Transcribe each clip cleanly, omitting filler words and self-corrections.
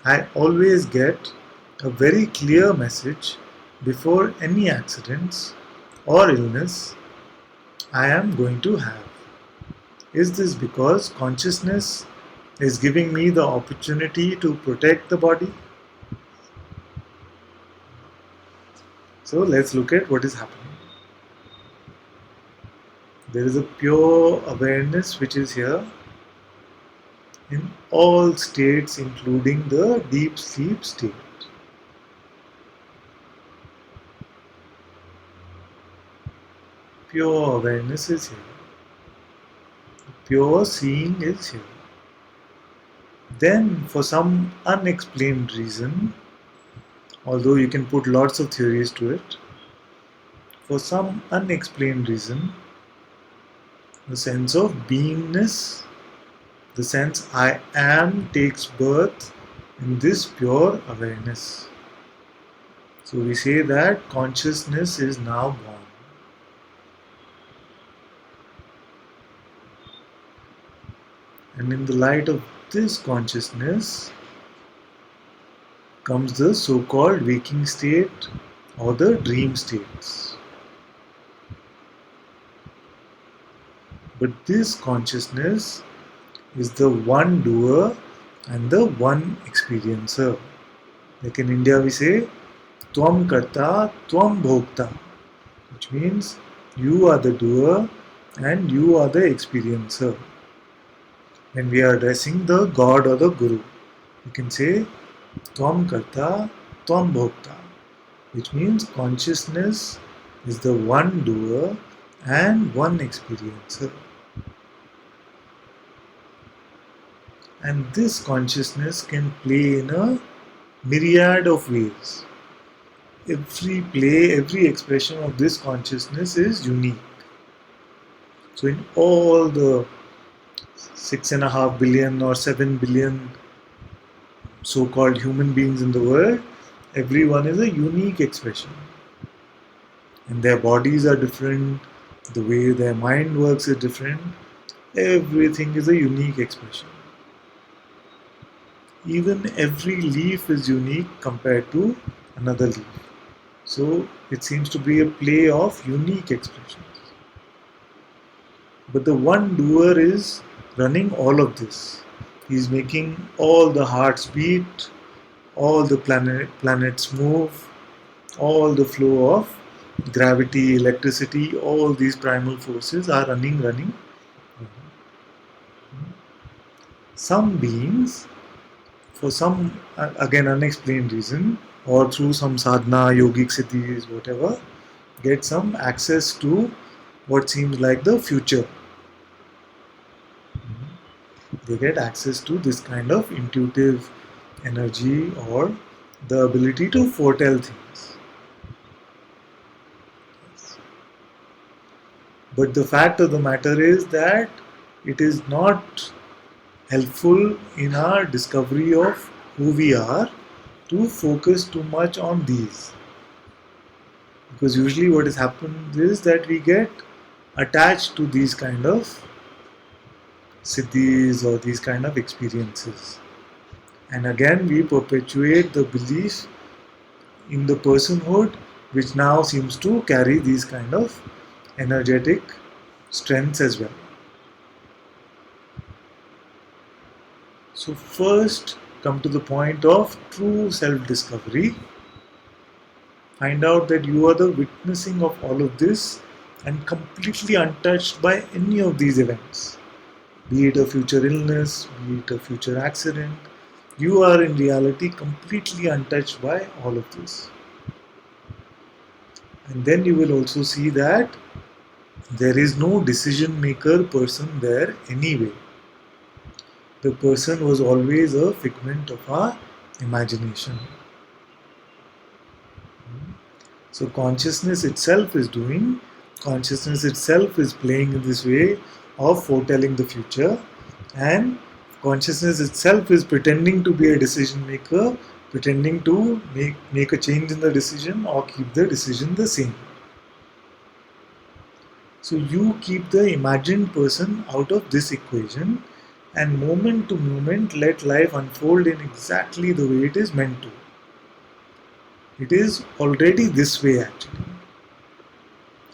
I always get a very clear message before any accidents or illness I am going to have. Is this because consciousness is giving me the opportunity to protect the body? So let's look at what is happening. There is a pure awareness which is here in all states, including the deep sleep state. Pure awareness is here. Pure seeing is here. Then, for some unexplained reason, although you can put lots of theories to it, for some unexplained reason, the sense of beingness, the sense I am, takes birth in this pure awareness. So we say that consciousness is now born. And in the light of this consciousness comes the so-called waking state or the dream states. But this consciousness is the one doer and the one experiencer. Like in India we say, Tvam Karta, Tvam Bhokta, which means you are the doer and you are the experiencer. When we are addressing the God or the Guru, you can say Tvam Karta, Tvam Bhokta, which means consciousness is the one doer and one experiencer. And this consciousness can play in a myriad of ways. Every play, every expression of this consciousness is unique. So in all the 6.5 billion or 7 billion so-called human beings in the world, everyone is a unique expression. And their bodies are different, the way their mind works is different. Everything is a unique expression. Even every leaf is unique compared to another leaf. So it seems to be a play of unique expressions. But the one doer is running all of this. He's making all the hearts beat, all the planets move, all the flow of gravity, electricity, all these primal forces are running. Some beings, for some again unexplained reason, or through some sadhana, yogic siddhis, whatever, get some access to what seems like the future. They get access to this kind of intuitive energy or the ability to foretell things. But the fact of the matter is that it is not helpful in our discovery of who we are to focus too much on these. Because usually what has happened is that we get attached to these kind of siddhis or these kind of experiences. And again we perpetuate the belief in the personhood which now seems to carry these kind of energetic strengths as well. So first come to the point of true self-discovery. Find out that you are the witnessing of all of this and completely untouched by any of these events. Be it a future illness, be it a future accident, you are in reality completely untouched by all of this. And then you will also see that there is no decision maker person there anyway. The person was always a figment of our imagination. So consciousness itself is doing, consciousness itself is playing in this way of foretelling the future, and consciousness itself is pretending to be a decision maker, pretending to make a change in the decision or keep the decision the same. So you keep the imagined person out of this equation and moment to moment let life unfold in exactly the way it is meant to. It is already this way actually.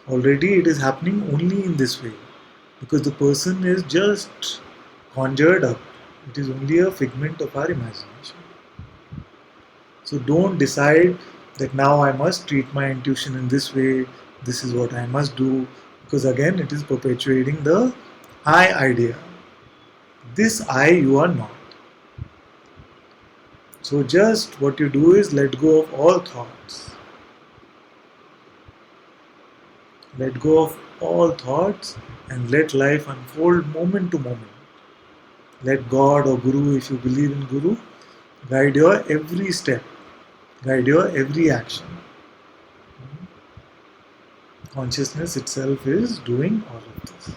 Already it is happening only in this way because the person is just conjured up. It is only a figment of our imagination. So don't decide that now I must treat my intuition in this way, this is what I must do, because again it is perpetuating the I idea. This I you are not. So just what you do is let go of all thoughts. Let go of all thoughts and let life unfold moment to moment. Let God or Guru, if you believe in Guru, guide your every step, guide your every action. Consciousness itself is doing all of this.